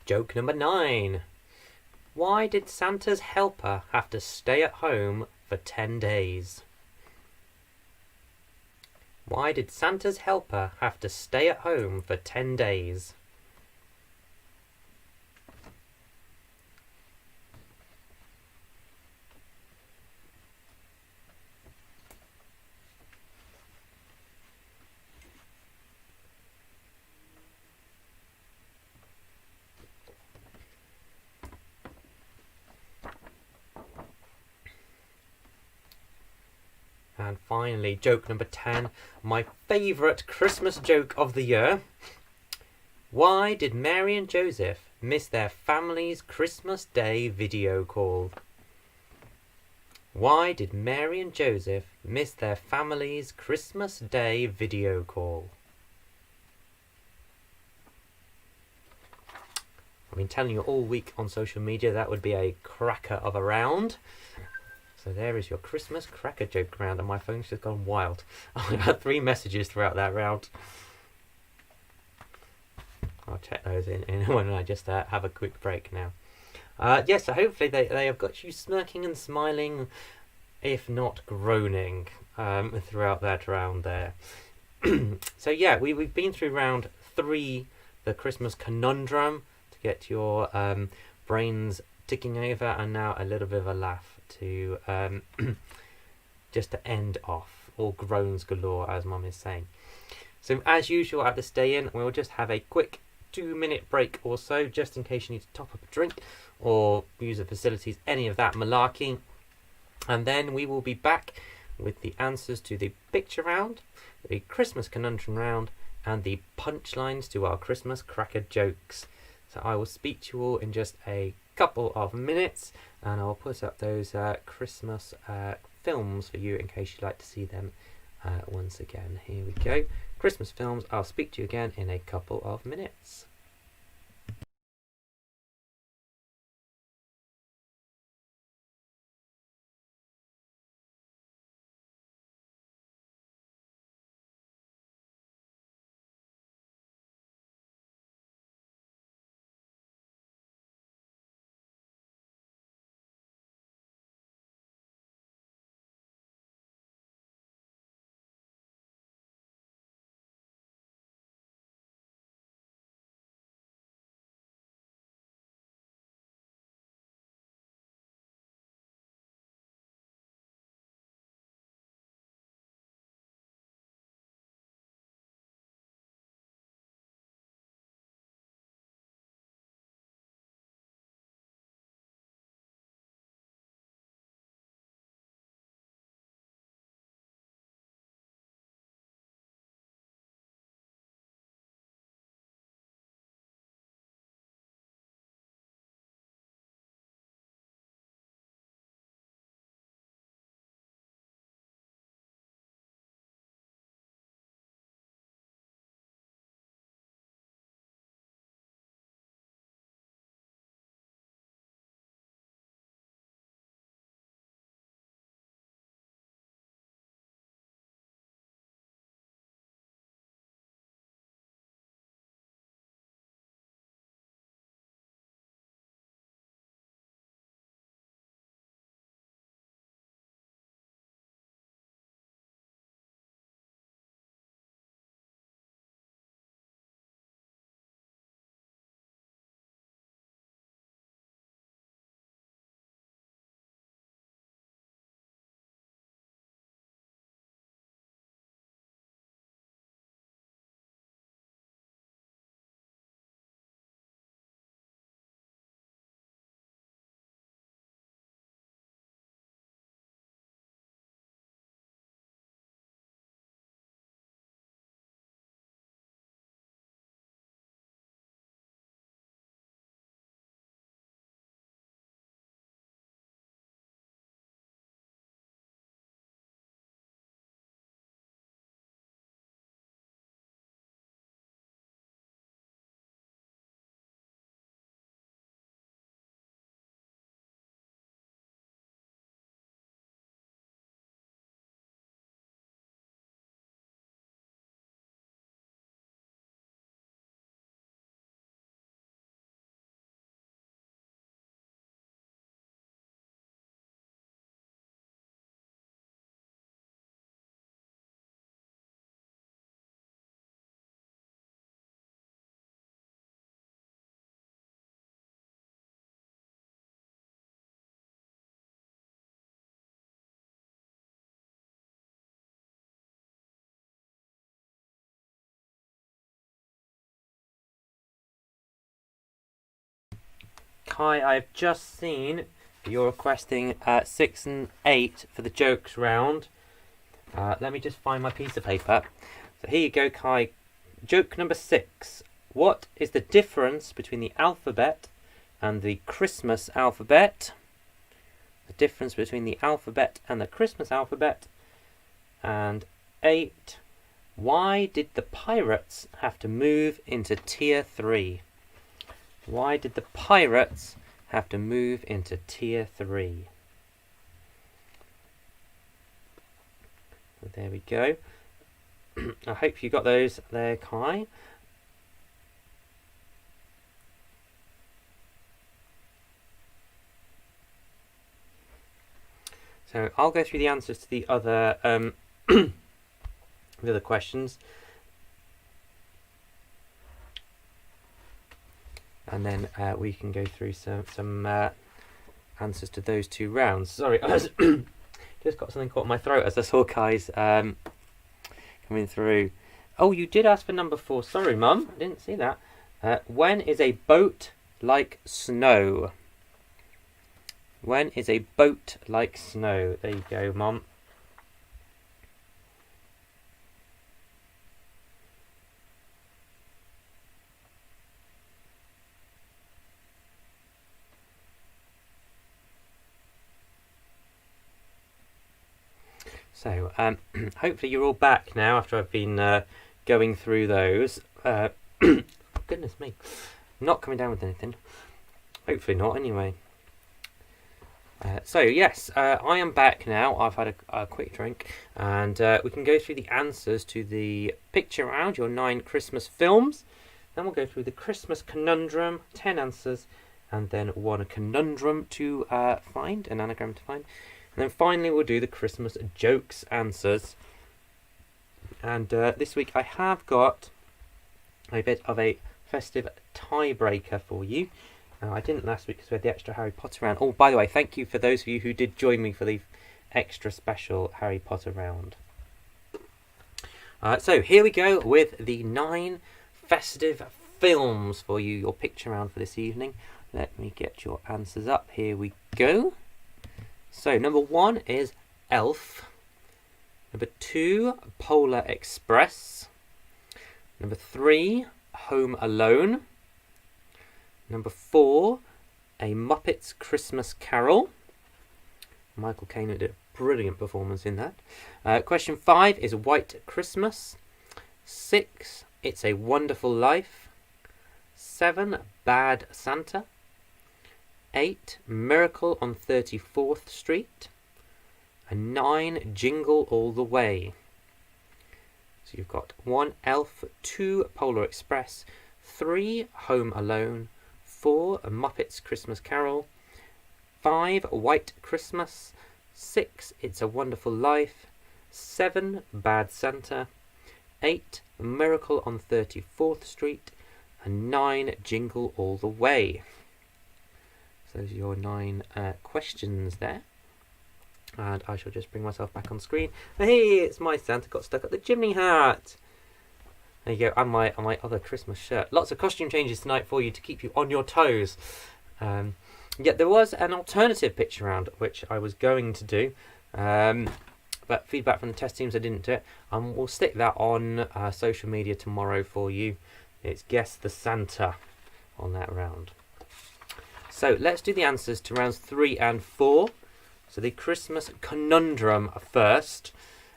Joke number 9. Why did Santa's helper have to stay at home for 10 days? Why did Santa's helper have to stay at home for 10 days? And finally, joke number 10, my favourite Christmas joke of the year. Why did Mary and Joseph miss their family's Christmas Day video call? Why did Mary and Joseph miss their family's Christmas Day video call? I've been telling you all week on social media that would be a cracker of a round. So there is your Christmas cracker joke round, and my phone's just gone wild. I had 3 messages throughout that round. I'll check those in when I just have a quick break now. Yes, so hopefully they have got you smirking and smiling, if not groaning, throughout that round there. So yeah, we've been through round 3, the Christmas conundrum, to get your brains ticking over, and now a little bit of a laugh to just to end off, all groans galore, as Mum is saying. So as usual at the stay in, we'll just have a quick 2-minute break or so, just in case you need to top up a drink or use the facilities, any of that malarkey. And then we will be back with the answers to the picture round, the Christmas conundrum round, and the punchlines to our Christmas cracker jokes. So I will speak to you all in just a couple of minutes, and I'll put up those Christmas films for you in case you'd like to see them once again. Here we go. Christmas films. I'll speak to you again in a couple of minutes. Kai, I've just seen you're requesting 6 and 8 for the jokes round. Let me just find my piece of paper. So here you go, Kai. Joke number 6. What is the difference between the alphabet and the Christmas alphabet? The difference between the alphabet and the Christmas alphabet. And 8. Why did the pirates have to move into tier 3? Why did the pirates have to move into tier 3? So there we go. I hope you got those there, Kai. So I'll go through the answers to the other the other questions, and then we can go through some answers to those 2 rounds. Sorry, I was just got something caught in my throat as I saw Kai's coming through. Oh, you did ask for number 4. Sorry, Mum, I didn't see that. When is a boat like snow? When is a boat like snow? There you go, Mum. So, hopefully you're all back now after I've been going through those. Goodness me. Not coming down with anything. Hopefully not, anyway. So, yes, I am back now. I've had a quick drink. And we can go through the answers to the picture round, your 9 Christmas films. Then we'll go through the Christmas conundrum, 10 answers. And then 1 conundrum to find, an anagram to find. And then finally we'll do the Christmas jokes answers. And this week I have got a bit of a festive tiebreaker for you. I didn't last week because we had the extra Harry Potter round. Oh, by the way, thank you for those of you who did join me for the extra special Harry Potter round. So here we go with the 9 festive films for you, your picture round for this evening. Let me get your answers up. Here we go. So, number 1 is Elf. Number 2, Polar Express. Number 3, Home Alone. Number 4, A Muppet's Christmas Carol. Michael Caine did a brilliant performance in that. Question 5 is White Christmas. 6, It's a Wonderful Life. 7, Bad Santa. 8, Miracle on 34th Street. And 9, Jingle All the Way. So you've got 1, Elf, 2, Polar Express, 3, Home Alone, 4, A Muppet's Christmas Carol, 5, White Christmas, 6, It's a Wonderful Life, 7, Bad Santa, 8, Miracle on 34th Street, and 9, Jingle All the Way. So those are your 9 questions there. And I shall just bring myself back on screen. Hey, it's my Santa got stuck at the chimney hat. There you go, and my other Christmas shirt. Lots of costume changes tonight for you to keep you on your toes. Yet there was an alternative picture round, which I was going to do. But feedback from the test teams, I didn't do it. We'll stick that on social media tomorrow for you. It's Guess the Santa on that round. So let's do the answers to rounds 3 and 4. So the Christmas conundrum first.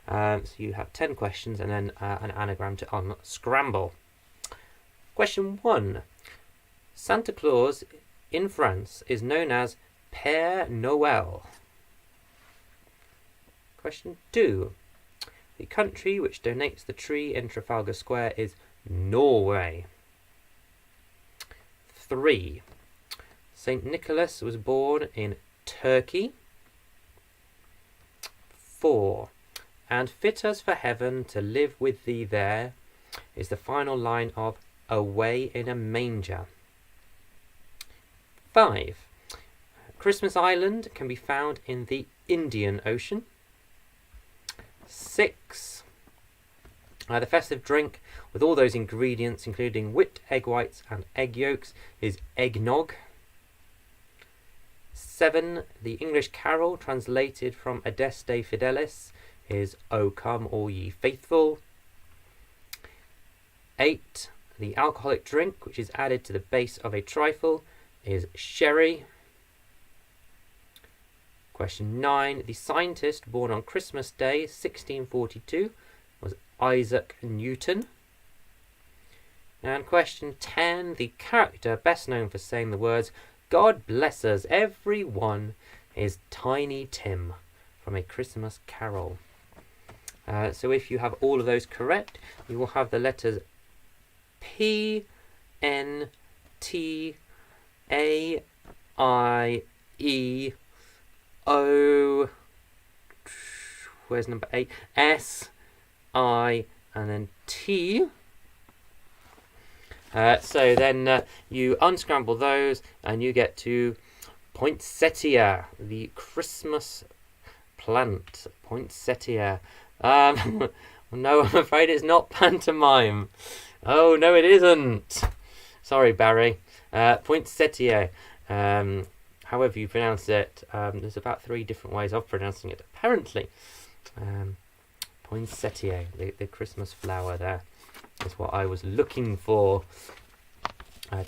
So you have 10 questions and then an anagram to unscramble. Question 1. Santa Claus in France is known as Père Noël. Question 2. The country which donates the tree in Trafalgar Square is Norway. 3. St. Nicholas was born in Turkey. 4. And fit us for heaven to live with thee there is the final line of Away in a Manger. 5. Christmas Island can be found in the Indian Ocean. 6. The festive drink with all those ingredients, including whipped egg whites and egg yolks, is eggnog. 7. The English carol, translated from Adeste Fidelis, is O Come All Ye Faithful. 8. The alcoholic drink, which is added to the base of a trifle, is sherry. Question 9. The scientist born on Christmas Day 1642 was Isaac Newton. And question 10. The character best known for saying the words "God bless us, everyone," is Tiny Tim from A Christmas Carol. So if you have all of those correct, you will have the letters P, N, T, A, I, E, O, where's number 8, S, I, and then T. So then you unscramble those and you get to poinsettia, the Christmas plant. Poinsettia. No, I'm afraid it's not pantomime. Oh, no, it isn't. Sorry, Barry. Poinsettia. However you pronounce it, there's about 3 different ways of pronouncing it, apparently. Poinsettia, the Christmas flower there, is what I was looking for.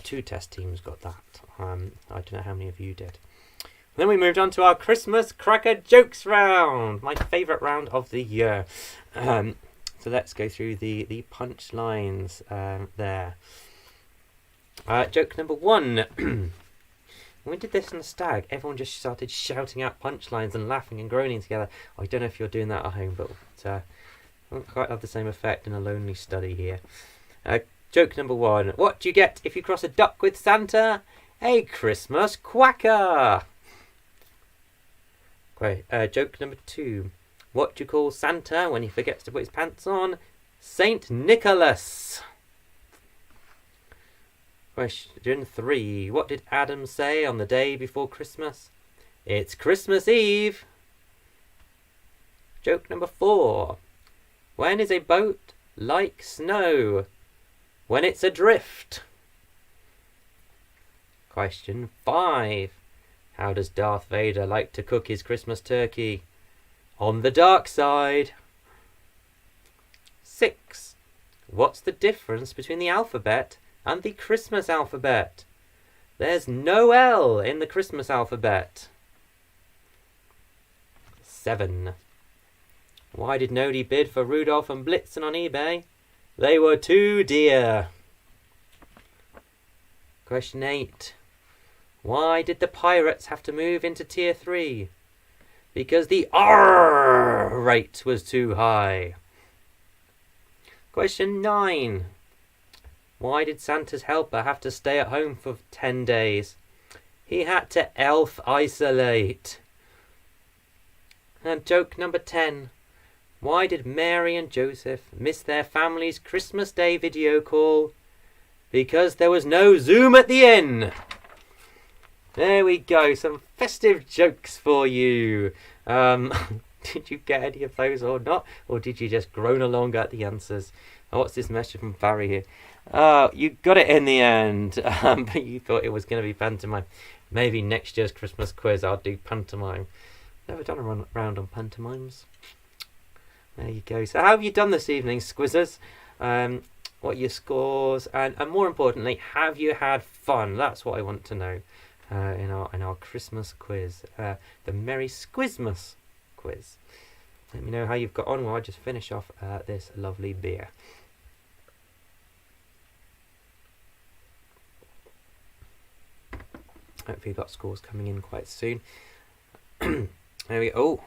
2 test teams got that. I don't know how many of you did. Then we moved on to our Christmas cracker jokes round, my favourite round of the year. So let's go through the punchlines there. Joke number 1. When we did this on the stag, everyone just started shouting out punchlines and laughing and groaning together. I don't know if you're doing that at home, but I won't quite have the same effect in a lonely study here. Joke number 1. What do you get if you cross a duck with Santa? A Christmas quacker. Joke number 2. What do you call Santa when he forgets to put his pants on? Saint Nicholas. Question 3. What did Adam say on the day before Christmas? It's Christmas Eve. Joke number 4. When is a boat like snow? When it's adrift. Question 5. How does Darth Vader like to cook his Christmas turkey? On the dark side. 6. What's the difference between the alphabet and the Christmas alphabet? There's no L in the Christmas alphabet. 7. Why did nobody bid for Rudolph and Blitzen on eBay? They were too dear. Question 8. Why did the pirates have to move into Tier 3? Because the R rate was too high. Question 9. Why did Santa's helper have to stay at home for 10 days? He had to elf isolate. And joke number 10. Why did Mary and Joseph miss their family's Christmas Day video call? Because there was no Zoom at the inn. There we go, some festive jokes for you. Did you get any of those or not? Or did you just groan along at the answers? Oh, what's this message from Barry here? You got it in the end, but you thought it was going to be pantomime. Maybe next year's Christmas quiz I'll do pantomime. Never done a round on pantomimes. There you go. So how have you done this evening, Scuizzers? What are your scores? And more importantly, have you had fun? That's what I want to know in our Christmas quiz. The Merry Scuizzmas quiz. Let me know how you've got on while I just finish off this lovely beer. Hopefully you've got scores coming in quite soon. There we go. Oh.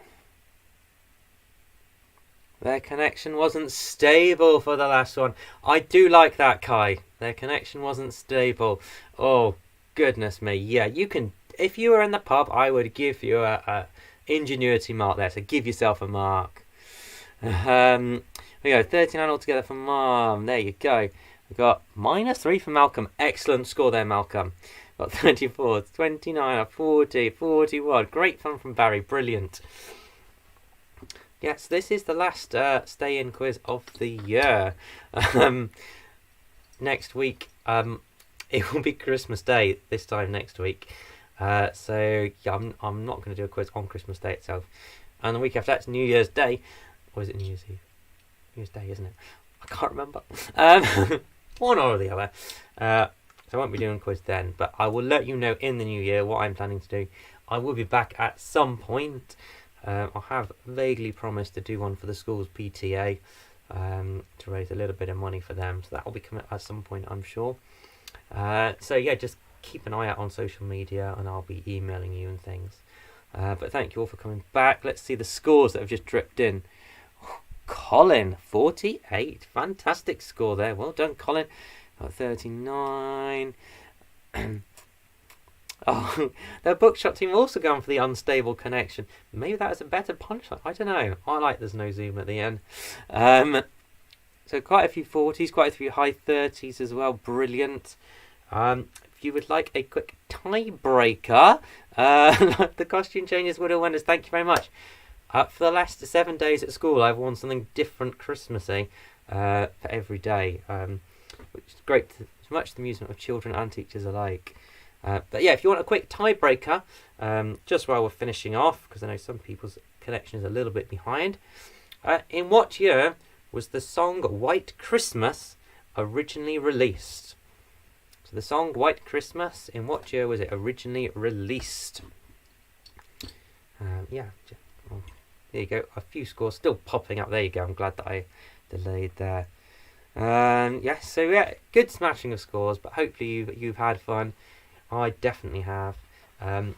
Their connection wasn't stable for the last one. I do like that, Kai. Their connection wasn't stable. Oh, goodness me. Yeah, you can... If you were in the pub, I would give you a ingenuity mark there. So give yourself a mark. We go. 39 altogether for Mom. There you go. We've got -3 for Malcolm. Excellent score there, Malcolm. Got 34, 29, 40, 41. Great fun from Barry. Brilliant. Yes, this is the last stay-in quiz of the year. Next week, it will be Christmas Day this time next week. So yeah, I'm not going to do a quiz on Christmas Day itself. And the week after that's New Year's Day. Or is it New Year's Eve? New Year's Day, isn't it? I can't remember. One or the other. So I won't be doing a quiz then, but I will let you know in the new year what I'm planning to do. I will be back at some point. I have vaguely promised to do one for the school's PTA to raise a little bit of money for them. So that will be coming at some point, I'm sure. So yeah, just keep an eye out on social media and I'll be emailing you and things. But thank you all for coming back. Let's see the scores that have just dripped in. Colin, 48. Fantastic score there. Well done, Colin. Got 39. Oh, the bookshop team also going for the unstable connection. Maybe that is a better punchline. I don't know. I like there's no zoom at the end. So quite a few 40s, quite a few high 30s as well. Brilliant. If you would like a quick tiebreaker, the costume changes would have winners. Thank you very much. For the last 7 days at school, I've worn something different Christmassy for every day, which is great. It's much to the amusement of children and teachers alike. But yeah, if you want a quick tiebreaker, just while we're finishing off, because I know some people's connection is a little bit behind. In what year was the song White Christmas originally released? So the song White Christmas, in what year was it originally released? Yeah, well, there you go. A few scores still popping up. There you go. I'm glad that I delayed there. Yeah, so yeah, good smashing of scores, but hopefully you've had fun. I definitely have. And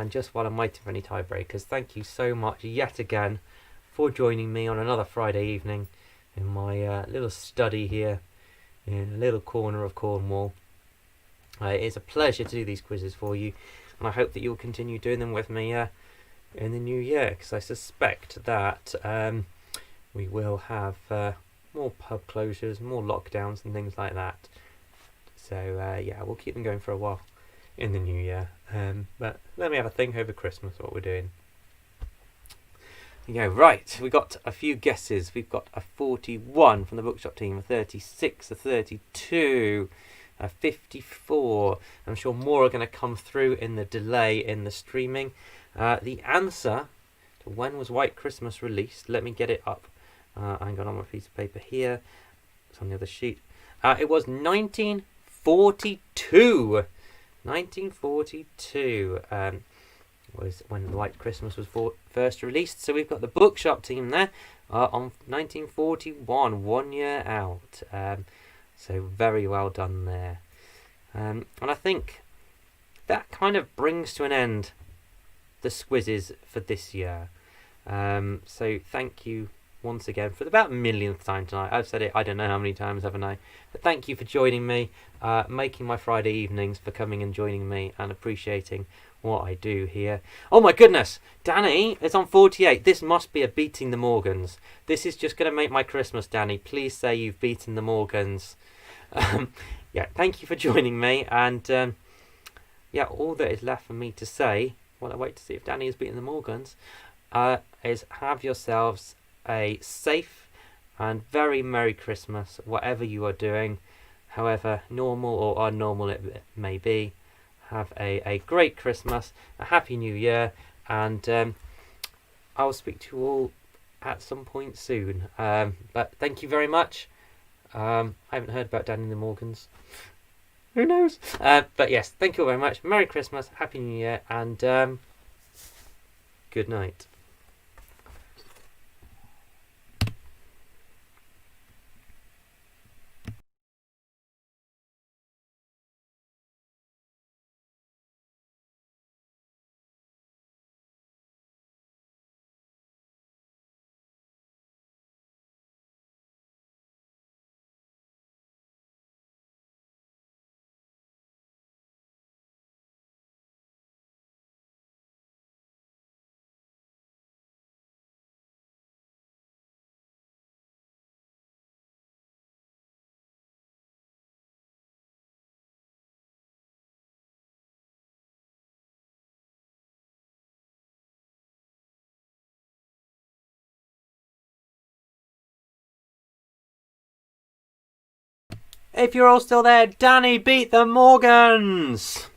just while I'm waiting for any tiebreakers, thank you so much yet again for joining me on another Friday evening in my little study here in a little corner of Cornwall. It's a pleasure to do these quizzes for you, and I hope that you'll continue doing them with me in the new year, because I suspect that we will have more pub closures, more lockdowns and things like that. So yeah, we'll keep them going for a while in the new year. But let me have a think over Christmas what we're doing. Yeah, right, we got a few guesses. We've got a 41 from the bookshop team, a 36, a 32, a 54. I'm sure more are going to come through in the delay in the streaming. The answer to when was White Christmas released, let me get it up. Hang on my piece of paper here. It's on the other sheet. It was 1942. 1942 was when White Christmas was first released. So we've got the bookshop team there on 1941, 1 year out. So very well done there. And I think that kind of brings to an end the Scuizzes for this year. So thank you once again for the about millionth time tonight. I've said it I don't know how many times, haven't I? But thank you for joining me, making my Friday evenings, for coming and joining me and appreciating what I do here. Oh my goodness, Danny is on 48. This must be a beating the Morgans. This is just going to make my Christmas, Danny. Please say you've beaten the Morgans. Yeah, thank you for joining me, and yeah, all that is left for me to say, while I wait to see if Danny has beaten the Morgans, is have yourselves a safe and very Merry Christmas, whatever you are doing, however normal or unnormal it may be. Have a great Christmas, a Happy New Year, and I will speak to you all at some point soon. But thank you very much. I haven't heard about Danny and the Morgans. Who knows? But yes, thank you all very much. Merry Christmas, Happy New Year, and good night. If you're all still there, Danny beat the Morgans!